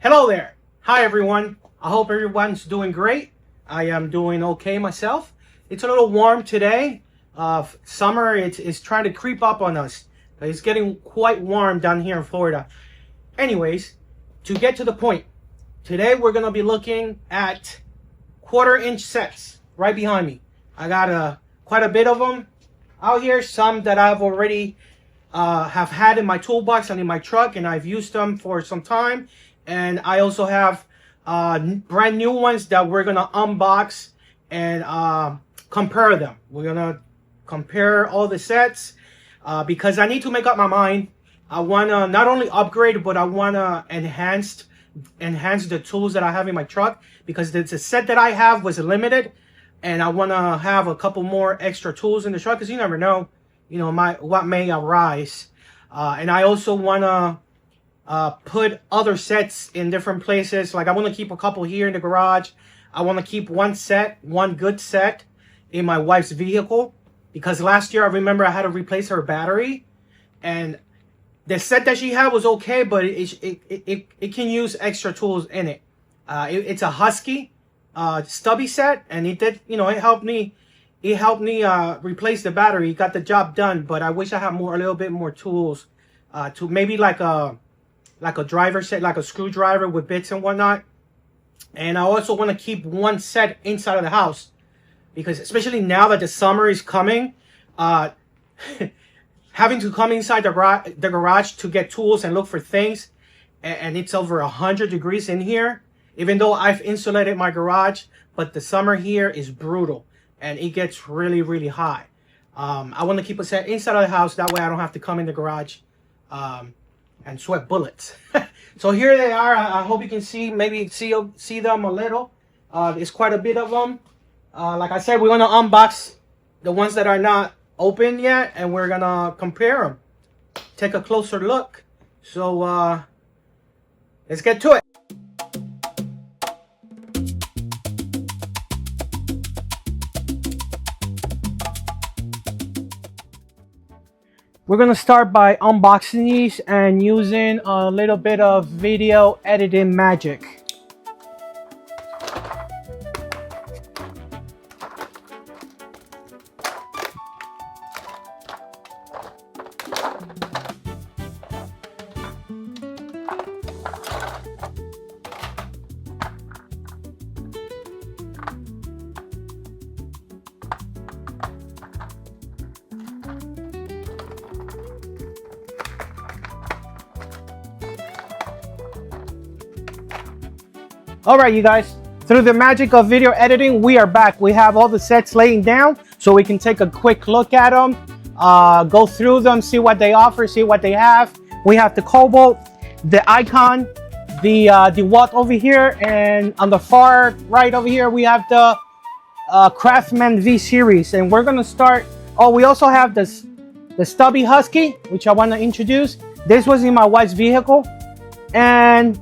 Hello there. Hi everyone. I hope everyone's doing great. I am doing okay myself. It's a little warm today. Summer is trying to creep up on us. It's getting quite warm down here in Florida. Anyways, to get to the point, today we're going to be looking at 1/4-inch sets right behind me. I got quite a bit of them out here, some that I've already have had in my toolbox and in my truck, and I've used them for some time. And I also have brand new ones that we're gonna unbox and compare them. We're gonna compare all the sets because I need to make up my mind. I wanna not only upgrade, but I wanna enhance the tools that I have in my truck, because the set that I have was limited, and I wanna have a couple more extra tools in the truck because you never know, what may arise. And I also wanna put other sets in different places. Like I want to keep a couple here in the garage. I want to keep one good set in my wife's vehicle, because last year I remember I had to replace her battery, and the set that she had was okay, but it can use extra tools in it. It's a Husky Stubby set, and it did, it helped me replace the battery. It got the job done, but I wish I had a little bit more tools to maybe like a driver set, like a screwdriver with bits and whatnot. And I also want to keep one set inside of the house, because especially now that the summer is coming, having to come inside the garage to get tools and look for things, and it's over 100 degrees in here, even though I've insulated my garage, but the summer here is brutal and it gets really, really hot. I want to keep a set inside of the house, that way I don't have to come in the garage and sweat bullets. So here they are. I hope you can see them a little. There's quite a bit of them. Like I said, we're gonna unbox the ones that are not open yet, and we're gonna compare them, take a closer look. So let's get to it. We're going to start by unboxing these and using a little bit of video editing magic. All right, you guys, through the magic of video editing, we are back. We have all the sets laying down so we can take a quick look at them, go through them, see what they offer, see what they have. We have the Kobalt, the Icon, the Dewalt over here, and on the far right over here, we have the Craftsman V-Series. And we're gonna start, we also have the Stubby Husky, which I wanna introduce. This was in my wife's vehicle. And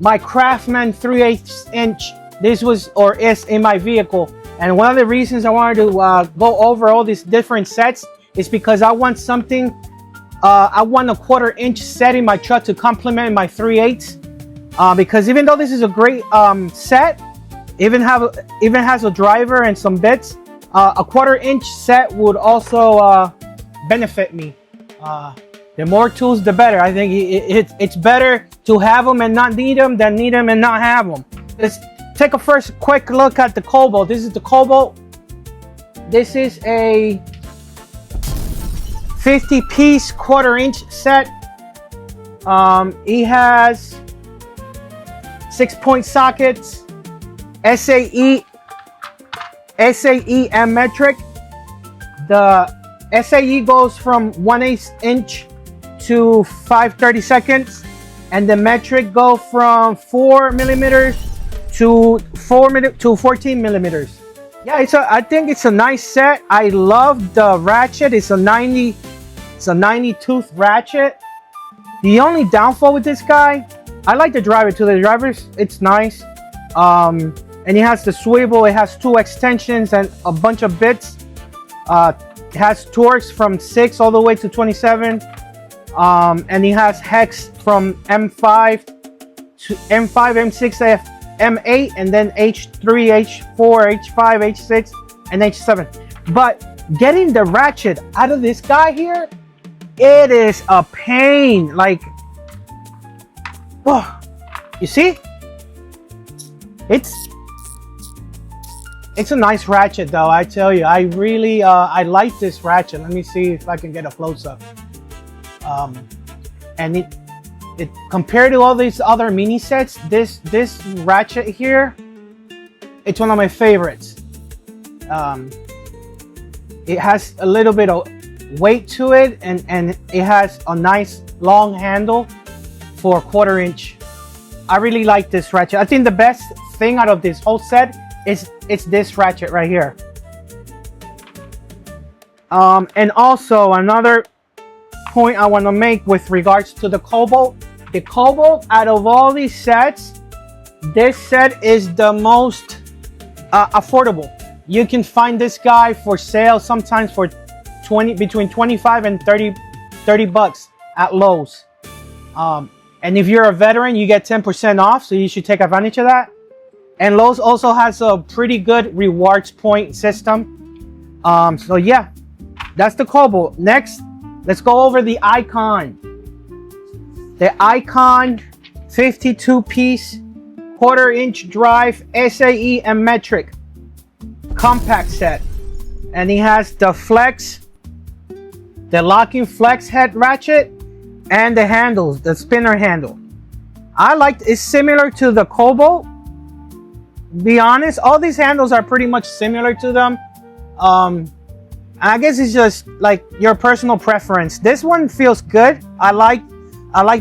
my Craftsman 3/8-inch, this was or is in my vehicle. And one of the reasons I wanted to go over all these different sets is because I want something, I want a 1/4-inch set in my truck to complement my 3/8. Because even though this is a great set, even has a driver and some bits, a 1/4-inch set would also benefit me. The more tools, the better. I think it's better to have them and not need them than need them and not have them. Let's take a first quick look at the Kobalt. This is the Kobalt. This is a 50-piece 1/4-inch set. It has 6-point sockets, SAE and metric. The SAE goes from 1/8 inch to 5/32, and the metric go from 4 millimeters to 14 millimeters. Yeah, I think it's a nice set. I love the Ratchet. It's a 90 tooth Ratchet. The only downfall with this guy, I like the driver too. The driver's, it's nice. And it has the swivel. It has 2 extensions and a bunch of bits. It has torques from 6 all the way to 27. And it has hex from M5 M5, M6, M8, and then H3, H4, H5, H6, and H7. But getting the ratchet out of this guy here, it is a pain. Like, oh, you see? It's a nice ratchet though, I tell you. I really, I like this ratchet. Let me see if I can get a close-up. And it compared to all these other mini sets, this ratchet here, it's one of my favorites. It has a little bit of weight to it, and it has a nice long handle for a 1/4 inch. I really like this ratchet. I think the best thing out of this whole set is it's this ratchet right here. And also another point I want to make with regards to the Kobalt. The Kobalt, out of all these sets, this set is the most affordable. You can find this guy for sale sometimes for between 25 and 30 bucks at Lowe's. And if you're a veteran, you get 10% off, so you should take advantage of that. And Lowe's also has a pretty good rewards point system. So yeah, that's the Kobalt. Next, let's go over the Icon. The Icon 52-piece 1/4 inch drive SAE and metric compact set. And he has the flex, the locking flex head ratchet, and the handles, the spinner handle. I like, it's similar to the Kobalt. Be honest, all these handles are pretty much similar to them. I guess it's just like your personal preference. This one feels good. I like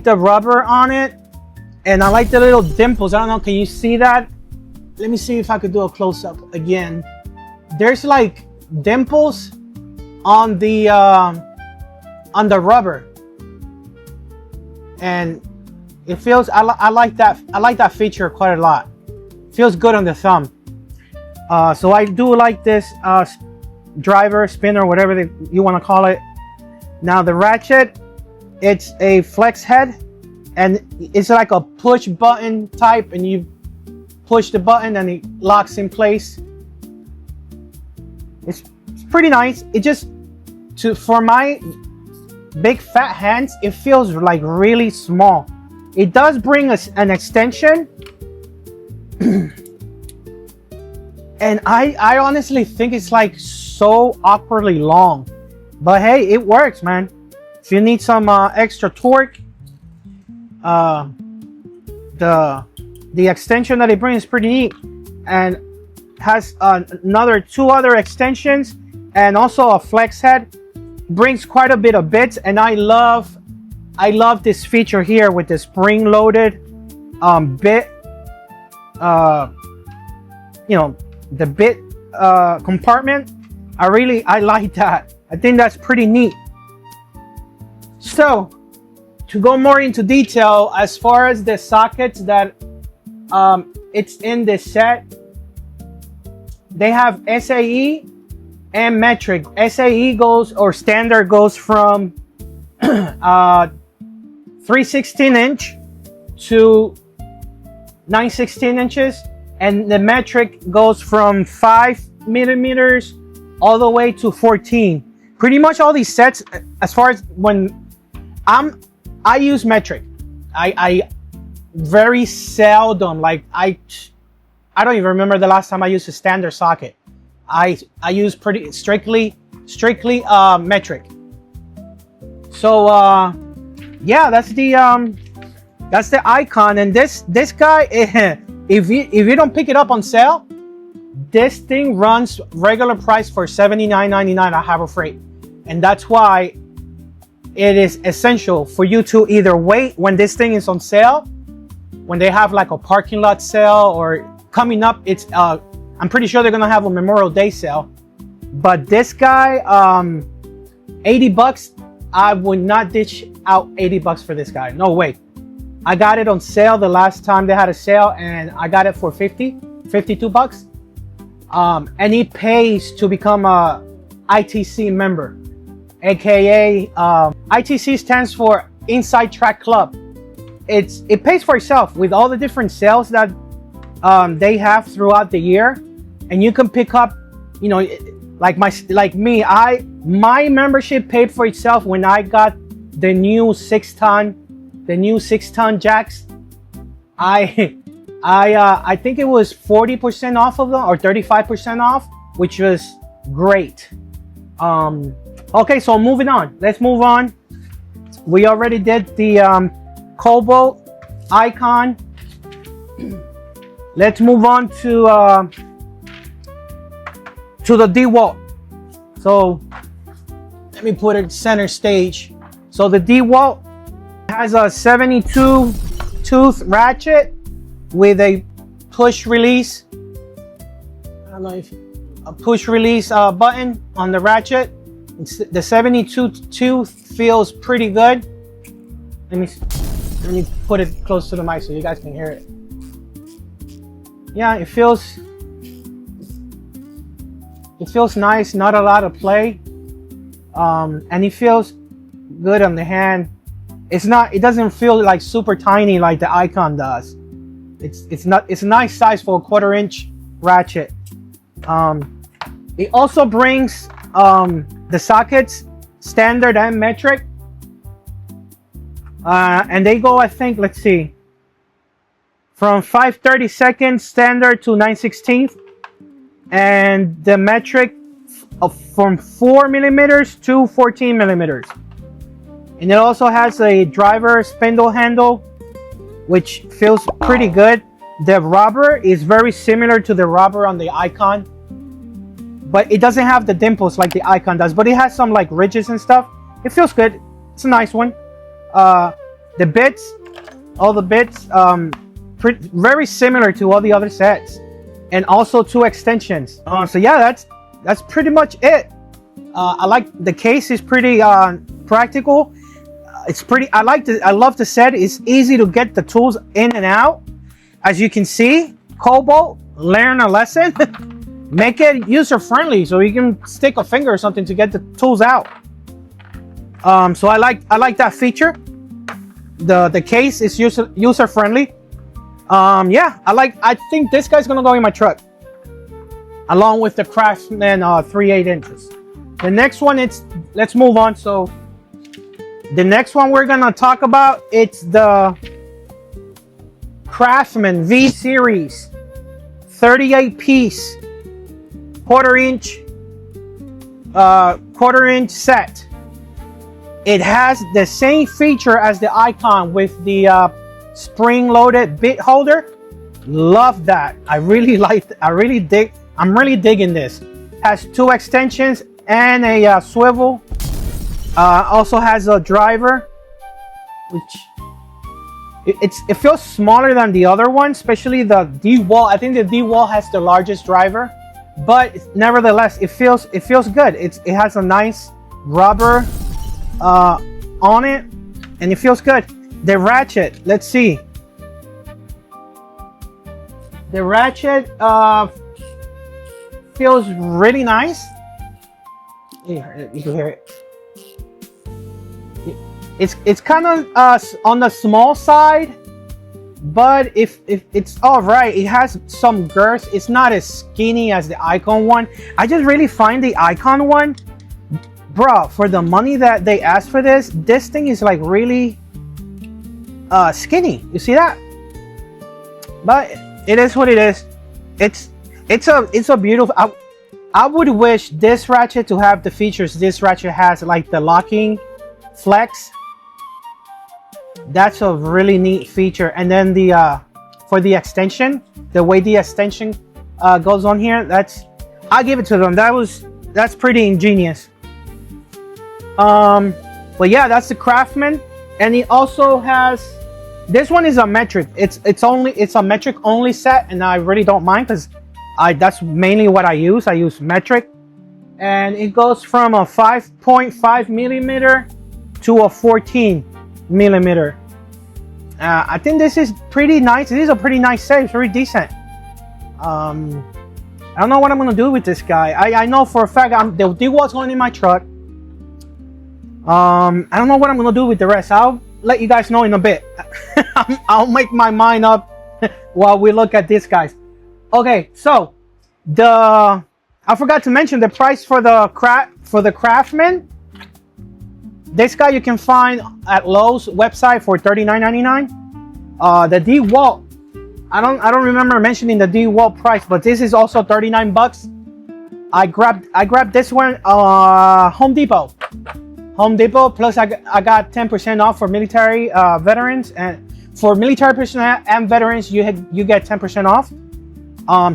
the rubber on it, and I like the little dimples. I don't know, can you see that? Let me see if I could do a close-up again. There's like dimples on the rubber, and it feels, I like that feature quite a lot. Feels good on the thumb. So I do like this driver, spinner, whatever you want to call it. Now the ratchet, it's a flex head, and it's like a push button type, and you push the button and it locks in place. It's pretty nice. It just, for my big fat hands, it feels like really small. It does bring us an extension. And I honestly think it's like so awkwardly long, but hey, it works, man. If you need some extra torque, the extension that it brings is pretty neat, and has two other extensions, and also a flex head. Brings quite a bit of bits, and I love this feature here with the spring-loaded bit. You know, the bit compartment. I like that. I think that's pretty neat. So, to go more into detail, as far as the sockets that it's in this set, they have SAE and metric. SAE goes, or standard goes from 3/16 inch to 9/16 inches, and the metric goes from 5 millimeters all the way to 14. Pretty much all these sets, as far as when I use metric. I very seldom, like I don't even remember the last time I used a standard socket. I use pretty strictly metric. So yeah, that's the Icon, and this guy, if you don't pick it up on sale, this thing runs regular price for $79.99 at Harbor Freight, and that's why it is essential for you to either wait when this thing is on sale, when they have like a parking lot sale, or coming up, it's I'm pretty sure they're gonna have a Memorial Day sale. But this guy, 80 bucks, I would not ditch out 80 bucks for this guy. No way. I got it on sale the last time they had a sale, and I got it for 52 bucks. And it pays to become a ITC member, aka ITC stands for Inside Track Club. it pays for itself with all the different sales that they have throughout the year, and you can pick up, you know, like me, my membership paid for itself when I got the new 6-ton jacks. I think it was 40% off of them or 35% off, which was great. Okay, so moving on. Let's move on. We already did the Kobalt icon. Let's move on to the Dewalt. So let me put it center stage. So the Dewalt has a 72 tooth ratchet with a push release. I don't know if a push release button on the ratchet. The 72 tooth feels pretty good. Let me put it close to the mic so you guys can hear it. Yeah, it feels nice. Not a lot of play, and it feels good on the hand. It doesn't feel like super tiny like the Icon does. It's a nice size for a 1/4-inch ratchet. It also brings the sockets standard and metric, and they go, I think, let's see, from 5/32 standard to 9/16, and the metric from 4 millimeters to 14 millimeters. And it also has a driver spindle handle, which feels pretty good. The rubber is very similar to the rubber on the Icon, but it doesn't have the dimples like the Icon does, but it has some like ridges and stuff. It feels good. It's a nice one. The bits, all the bits, very similar to all the other sets, and also 2 extensions. So yeah, that's pretty much it. I like the case. Is pretty practical. I love the set. It's easy to get the tools in and out. As you can see, Kobalt learn a lesson. Make it user friendly so you can stick a finger or something to get the tools out. So I like that feature. The case is user friendly. Yeah, I think this guy's gonna go in my truck, along with the Craftsman 3/8 inches. The next one, let's move on. So the next one we're gonna talk about, it's the Craftsman V-Series 38 piece 1/4-inch set. It has the same feature as the Icon with the spring-loaded bit holder. Love that. I'm really digging this. Has 2 extensions and a swivel. Also has a driver, which it feels smaller than the other one, especially the Dewalt. I think the Dewalt has the largest driver, but nevertheless, it feels good. It has a nice rubber on it, and it feels good. The ratchet, let's see. The ratchet feels really nice. You can hear it. It's kind of on the small side, but if it's all right. It has some girth. It's not as skinny as the Icon one. I just really find the Icon one, bro, for the money that they asked for this thing is like really skinny. You see that? But it is what it is. It's a beautiful. I would wish this ratchet to have the features this ratchet has, like the locking flex. That's a really neat feature. And then the for the extension, the way the extension goes on here, I give it to them. That's pretty ingenious. But yeah, that's the Craftsman, and it also has, this one is a metric. It's a metric only set, and I really don't mind because that's mainly what I use. I use metric, and it goes from a 5.5 millimeter to a 14 millimeter. I think this is pretty nice. This is a pretty nice set. It's very decent. I don't know what I'm gonna do with this guy. I know for a fact the Dewalt's going in my truck. I don't know what I'm gonna do with the rest. I'll let you guys know in a bit. I'll make my mind up while we look at this, guys. Okay, so I forgot to mention the price for the Craftsman. This guy you can find at Lowe's website for $39.99. The Dewalt, I don't remember mentioning the Dewalt price, but this is also 39 bucks. I grabbed this one Home Depot. Plus I got 10% off for military veterans, and for military personnel and veterans you get 10% off.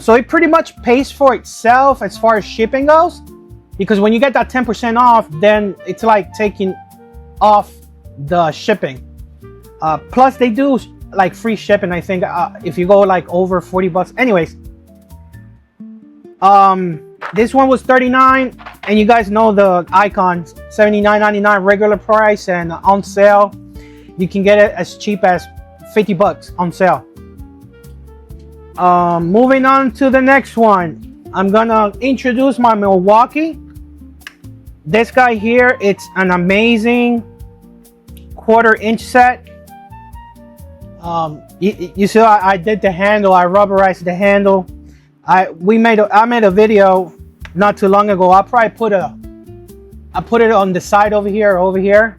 So it pretty much pays for itself as far as shipping goes, because when you get that 10% off, then it's like taking off the shipping. Plus they do like free shipping, I think, if you go like over 40 bucks. Anyways, this one was 39, and you guys know the icon, $79.99 regular price, and on sale you can get it as cheap as 50 bucks on sale. Moving on to the next one, I'm gonna introduce my Milwaukee. This guy here, it's an amazing 1/4-inch set. You see, I did the handle, I rubberized the handle. I made a video not too long ago. I put it on the side over here.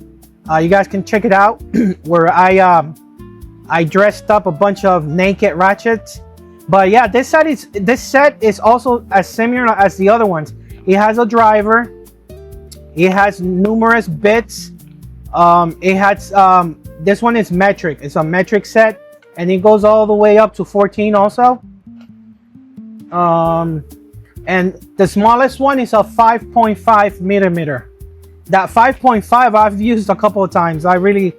You guys can check it out where I dressed up a bunch of naked ratchets. But yeah, this set is also as similar as the other ones. It has a driver. It has numerous bits. It has this one is metric. It's a metric set, and it goes all the way up to 14 also. And the smallest one is a 5.5 millimeter. That 5.5 I've used a couple of times. I really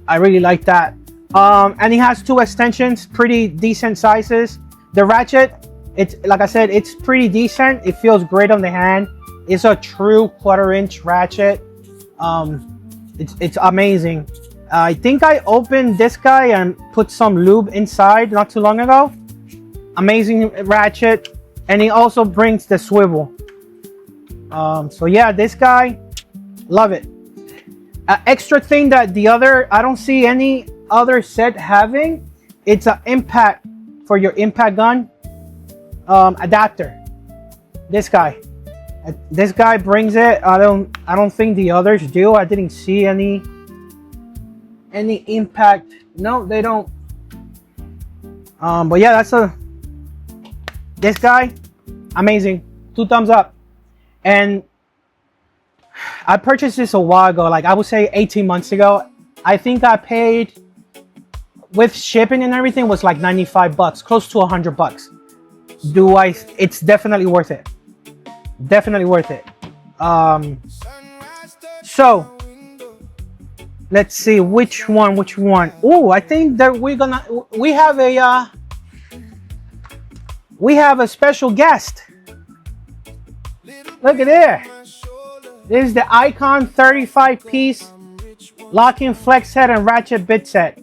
like that. And it has 2 extensions, pretty decent sizes. The ratchet, it's like I said, it's pretty decent. It feels great on the hand. It's a true 1/4-inch ratchet. It's amazing. I think I opened this guy and put some lube inside not too long ago. Amazing ratchet, and it also brings the swivel. So yeah, this guy, love it. Extra thing that I don't see any other set having, it's an impact for your impact gun adapter. This guy brings it. I don't think the others do. I didn't see any impact. No, they don't. But yeah, this guy, amazing. 2 thumbs up. And I purchased this a while ago, like I would say 18 months ago. I think I paid, with shipping and everything, was like 95 bucks, close to 100 bucks. It's definitely worth it. Definitely worth it. So let's see which one. Oh, I think that we have a special guest. Look at there. This is the Icon 35-piece lock-in flex head and ratchet bit set.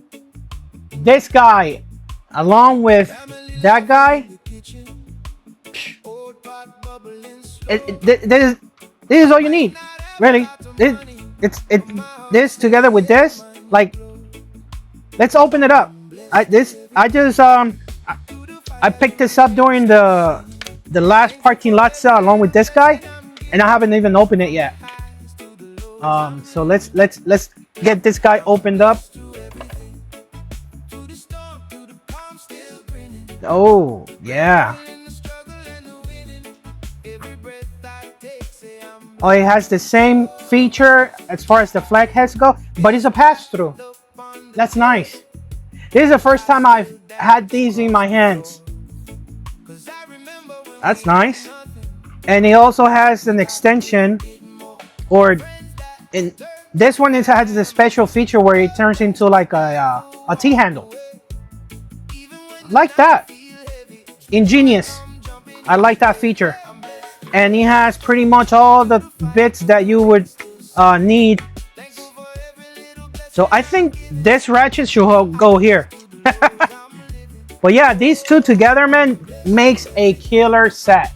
This guy, along with that guy, this is all you need, really. This together with this, like, let's open it up. I picked this up during the last parking lot sale along with this guy, and I haven't even opened it yet. So let's get this guy opened up. Oh yeah. Oh, it has the same feature as far as the flag heads go, but it's a pass-through. That's nice. This is the first time I've had these in my hands. That's nice. And it also has an extension, or in this one, it has a special feature where it turns into like a T-handle. Like that. Ingenious. I like that feature. And it has pretty much all the bits that you would need. So I think this ratchet should go here. But yeah, these two together, man, makes a killer set.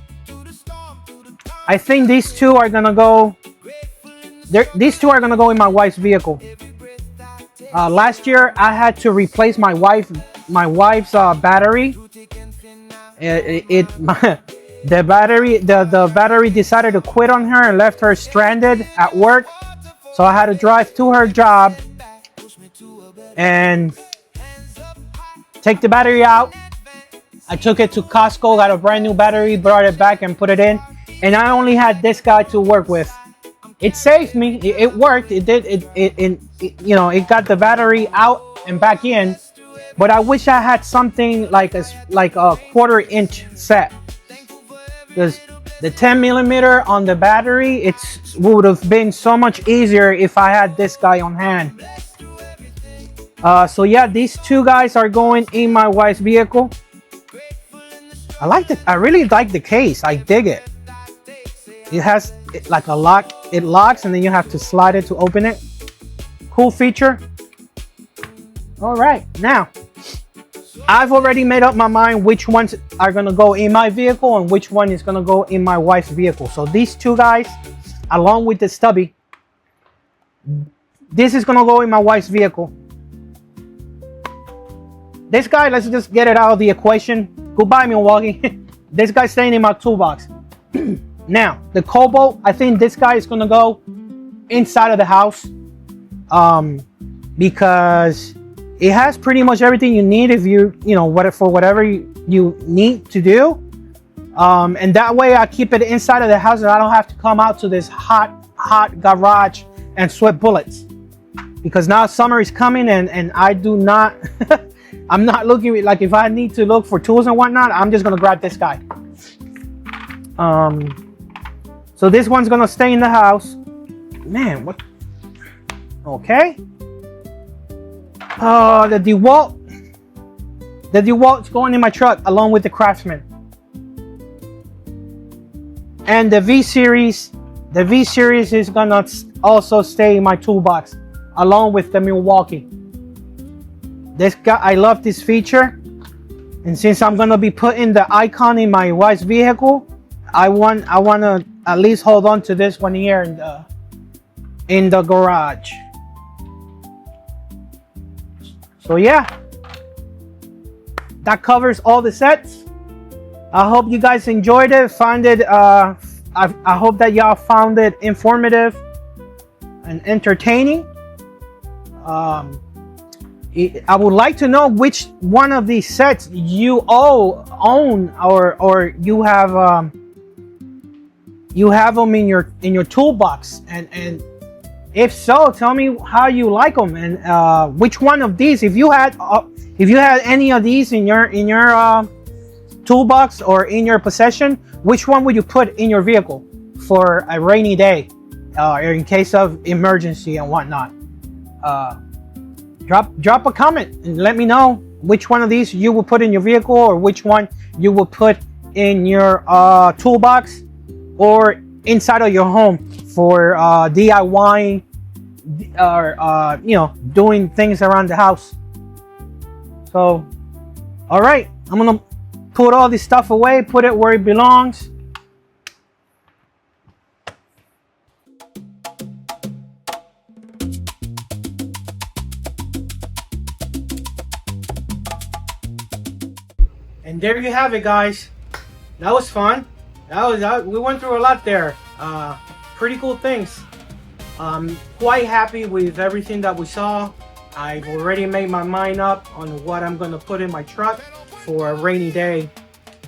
I think these two are gonna go. These two are gonna go in my wife's vehicle. Last year I had to replace my wife's battery. The battery decided to quit on her and left her stranded at work. So I had to drive to her job and take the battery out. I took it to Costco, got a brand new battery, brought it back and put it in. And I only had this guy to work with. It saved me. It worked. It did. You know, it got the battery out and back in. But I wish I had something like a 1/4-inch set, because the 10mm on the battery, it would have been so much easier if I had this guy on hand. So yeah, these two guys are going in my wife's vehicle. I really like the case. I dig it. It has like a lock. It locks and then you have to slide it to open it. Cool feature. All right, now I've already made up my mind which ones are gonna go in my vehicle and which one is gonna go in my wife's vehicle. So these two guys, along with the Stubby, this is gonna go in my wife's vehicle. This guy, let's just get it out of the equation. Goodbye, Milwaukee. This guy's staying in my toolbox. Now, the Kobalt, I think this guy is gonna go inside of the house, because it has pretty much everything you need if you know for whatever you need to do. And that way I keep it inside of the house and I don't have to come out to this hot garage and sweat bullets. Because now summer is coming and I do not, I'm not looking, like if I need to look for tools and whatnot, I'm just gonna grab this guy. So this one's gonna stay in the house. Man, what? Okay. The Dewalt's going in my truck along with the Craftsman. And the V-Series is gonna also stay in my toolbox along with the Milwaukee. This guy, I love this feature, and since I'm gonna be putting the icon in my wife's vehicle, I wanna at least hold on to this one here in the garage. So yeah, that covers all the sets. I hope you guys enjoyed it. I hope that y'all found it informative and entertaining. I would like to know which one of these sets you all own, or you have them in your toolbox, and if so, tell me how you like them, and which one of these, if you had any of these in your toolbox or in your possession, which one would you put in your vehicle for a rainy day, or in case of emergency and whatnot? Drop a comment and let me know which one of these you will put in your vehicle, or which one you will put in your toolbox or inside of your home for DIYing or doing things around the house. So all right, I'm gonna put all this stuff away, put it where it belongs. And there you have it, guys. That was fun. We went through a lot there. Pretty cool things. Quite happy with everything that we saw. I've already made my mind up on what I'm gonna put in my truck for a rainy day,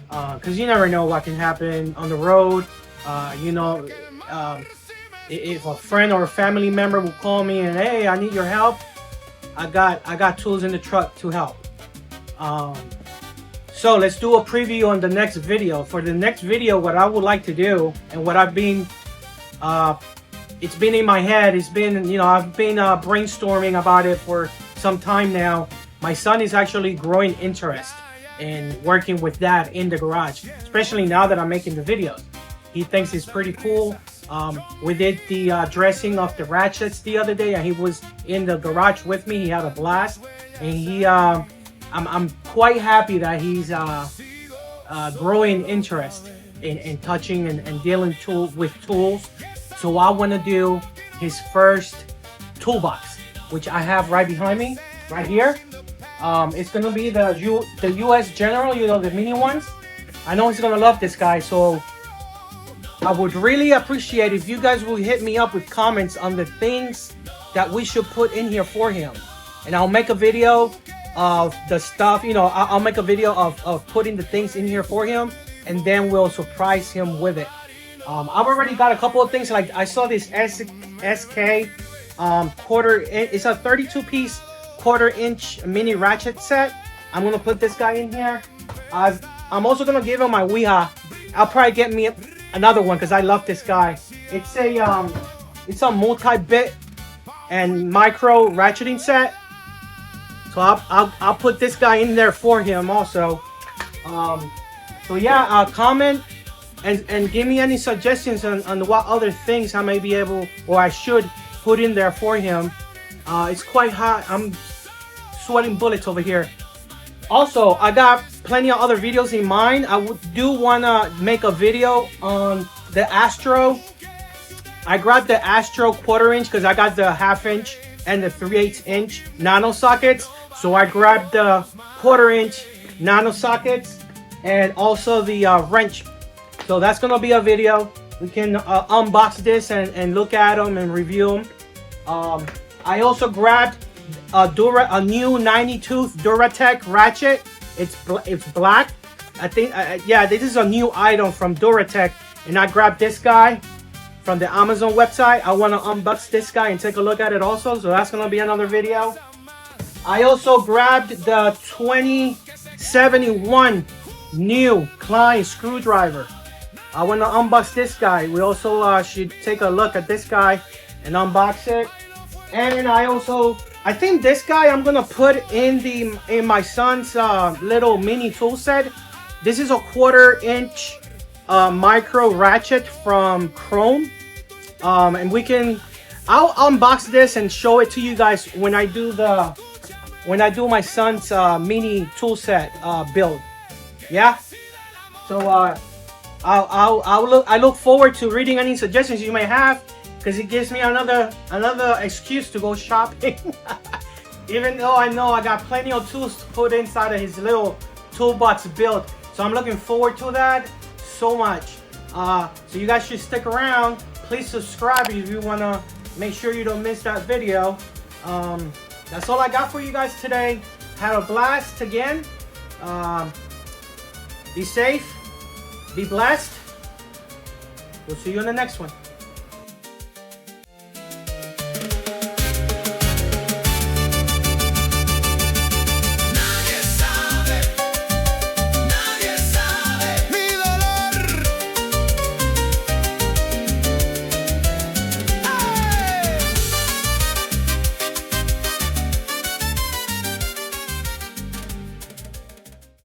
because you never know what can happen on the road. If a friend or a family member will call me and, hey, I need your help, I got tools in the truck to help. So let's do a preview on the next video. For the next video, what I would like to do, and what I've been, it's been in my head, it's been, I've been brainstorming about it for some time now. My son is actually growing interest in working with that in the garage, especially now that I'm making the videos. He thinks it's pretty cool. We did the dressing of the Ratchets the other day, and he was in the garage with me. He had a blast, and I'm quite happy that he's growing interest in touching and dealing with tools. So I want to do his first toolbox. which I have right behind me, right here. It's gonna be the US General, you know, the mini ones. I know he's gonna love this guy, so I would really appreciate if you guys will hit me up with comments on the things that we should put in here for him. And I'll make a video of the stuff, you know, I'll make a video of putting the things in here for him, and then we'll surprise him with it. I've already got a couple of things, like I saw this SK it's a 32-piece quarter-inch mini ratchet set. I'm gonna put this guy in here. I'm also gonna give him my Weeha. I'll probably get me another one because I love this guy. It's a multi-bit and micro ratcheting set. So I'll put this guy in there for him also. So yeah, comment and give me any suggestions on what other things I may be able, or I should put in there for him. It's quite hot. I'm sweating bullets over here. Also, I got plenty of other videos in mind. I do want to make a video on the Astro. I grabbed the Astro 1/4 inch because I got the 1/2 inch and the 3/8 inch nano sockets. So I grabbed the 1/4 inch nano sockets and also the wrench. So that's going to be a video. We can unbox this and look at them and review them. I also grabbed a new 90-tooth Duratech ratchet. It's black. I think, yeah, this is a new item from Duratech. And I grabbed this guy from the Amazon website. I want to unbox this guy and take a look at it also. So that's going to be another video. I also grabbed the 2071 new Klein screwdriver. I want to unbox this guy. We also should take a look at this guy and unbox it. And I think this guy I'm gonna put in my son's little mini tool set. This is a 1/4 inch micro ratchet from Chrome, and I'll unbox this and show it to you guys when I do my son's mini tool set build. Yeah. So I look forward to reading any suggestions you may have, because it gives me another excuse to go shopping. Even though I know I got plenty of tools to put inside of his little toolbox build. So I'm looking forward to that so much. So you guys should stick around. Please subscribe if you want to make sure you don't miss that video. That's all I got for you guys today. Had a blast again. Be safe. Be blessed. We'll see you in the next one.